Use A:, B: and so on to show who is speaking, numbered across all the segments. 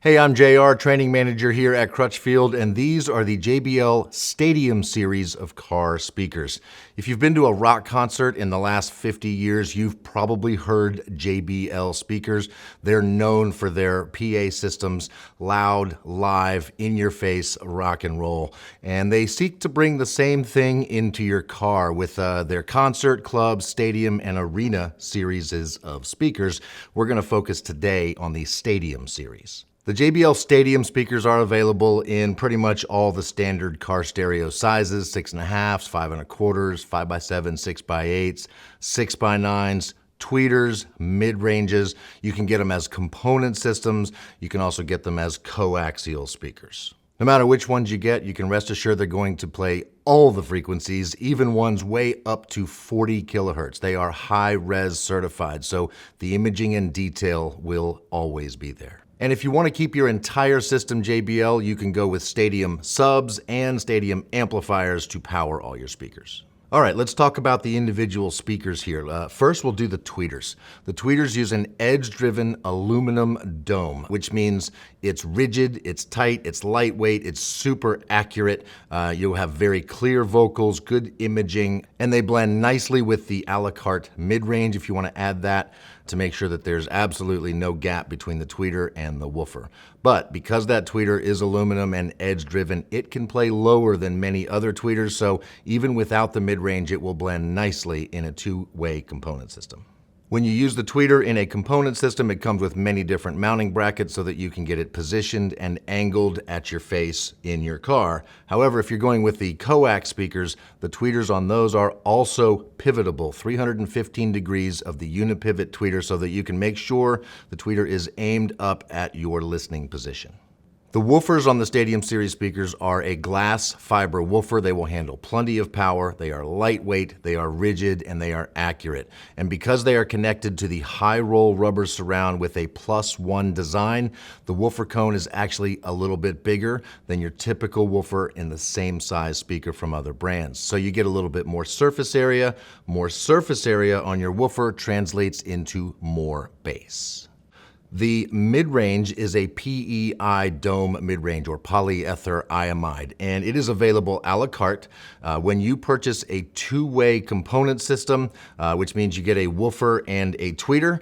A: Hey, I'm JR, training manager here at Crutchfield, and these are the JBL Stadium series of car speakers. If you've been to a rock concert in the last 50 years, you've probably heard JBL speakers. They're known for their PA systems, loud, live, in-your-face rock and roll. And they seek to bring the same thing into your car with their concert, club, stadium, and arena series of speakers. We're going to focus today on the Stadium series. The JBL Stadium speakers are available in pretty much all the standard car stereo sizes, 6.5s, 5.25s, 5x7, 6x8s, 6x9s, tweeters, mid-ranges. You can get them as component systems. You can also get them as coaxial speakers. No matter which ones you get, you can rest assured they're going to play all the frequencies, even ones way up to 40 kilohertz. They are high-res certified, so the imaging and detail will always be there. And if you want to keep your entire system JBL, you can go with Stadium subs and Stadium amplifiers to power all your speakers. All right, let's talk about the individual speakers here. First, we'll do the tweeters. The tweeters use an edge-driven aluminum dome, which means it's rigid, it's tight, it's lightweight, it's super accurate. You'll have very clear vocals, good imaging, and they blend nicely with the a la carte mid-range if you want to add that to make sure that there's absolutely no gap between the tweeter and the woofer. But because that tweeter is aluminum and edge-driven, it can play lower than many other tweeters, so even without the mid-range, it will blend nicely in a two-way component system. When you use the tweeter in a component system, it comes with many different mounting brackets so that you can get it positioned and angled at your face in your car. However, if you're going with the coax speakers, the tweeters on those are also pivotable, 315 degrees of the unipivot tweeter so that you can make sure the tweeter is aimed up at your listening position. The woofers on the Stadium Series speakers are a glass fiber woofer. They will handle plenty of power. They are lightweight, they are rigid, and they are accurate. And because they are connected to the high-roll rubber surround with a +1 design, the woofer cone is actually a little bit bigger than your typical woofer in the same size speaker from other brands. So you get a little bit more surface area. More surface area on your woofer translates into more bass. The mid-range is a PEI dome mid-range, or polyether iamide, and it is available a la carte. When you purchase a two-way component system, which means you get a woofer and a tweeter,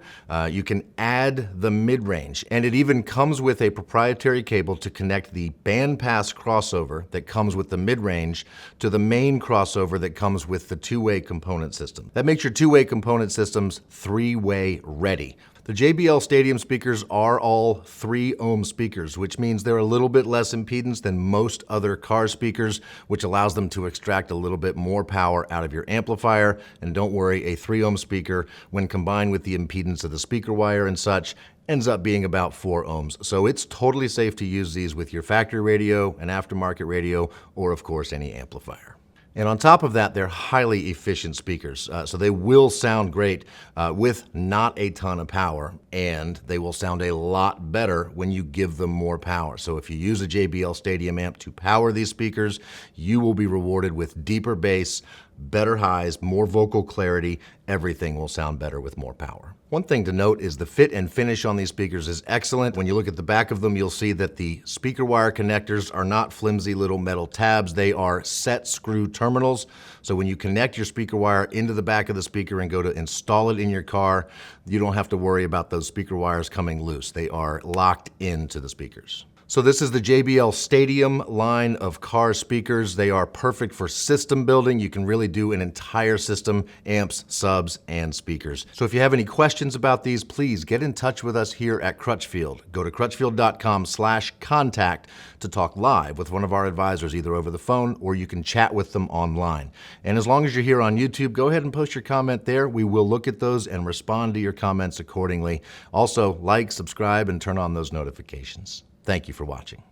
A: you can add the mid-range, and it even comes with a proprietary cable to connect the bandpass crossover that comes with the mid-range to the main crossover that comes with the two-way component system. That makes your two-way component systems three-way ready. The JBL Stadium speakers are all 3 ohm speakers, which means they're a little bit less impedance than most other car speakers, which allows them to extract a little bit more power out of your amplifier. And don't worry, a 3 ohm speaker, when combined with the impedance of the speaker wire and such, ends up being about 4 ohms. So it's totally safe to use these with your factory radio, an aftermarket radio, or of course any amplifier. And on top of that, they're highly efficient speakers. So they will sound great with not a ton of power, and they will sound a lot better when you give them more power. So if you use a JBL Stadium amp to power these speakers, you will be rewarded with deeper bass, better highs, more vocal clarity. Everything will sound better with more power. One thing to note is the fit and finish on these speakers is excellent. When you look at the back of them, you'll see that the speaker wire connectors are not flimsy little metal tabs. They are set screw terminals. So when you connect your speaker wire into the back of the speaker and go to install it in your car, you don't have to worry about those speaker wires coming loose. They are locked into the speakers. So this is the JBL Stadium line of car speakers. They are perfect for system building. You can really do an entire system, amps, subs, and speakers. So if you have any questions about these, please get in touch with us here at Crutchfield. Go to crutchfield.com/contact to talk live with one of our advisors, either over the phone or you can chat with them online. And as long as you're here on YouTube, go ahead and post your comment there. We will look at those and respond to your comments accordingly. Also, like, subscribe, and turn on those notifications. Thank you for watching.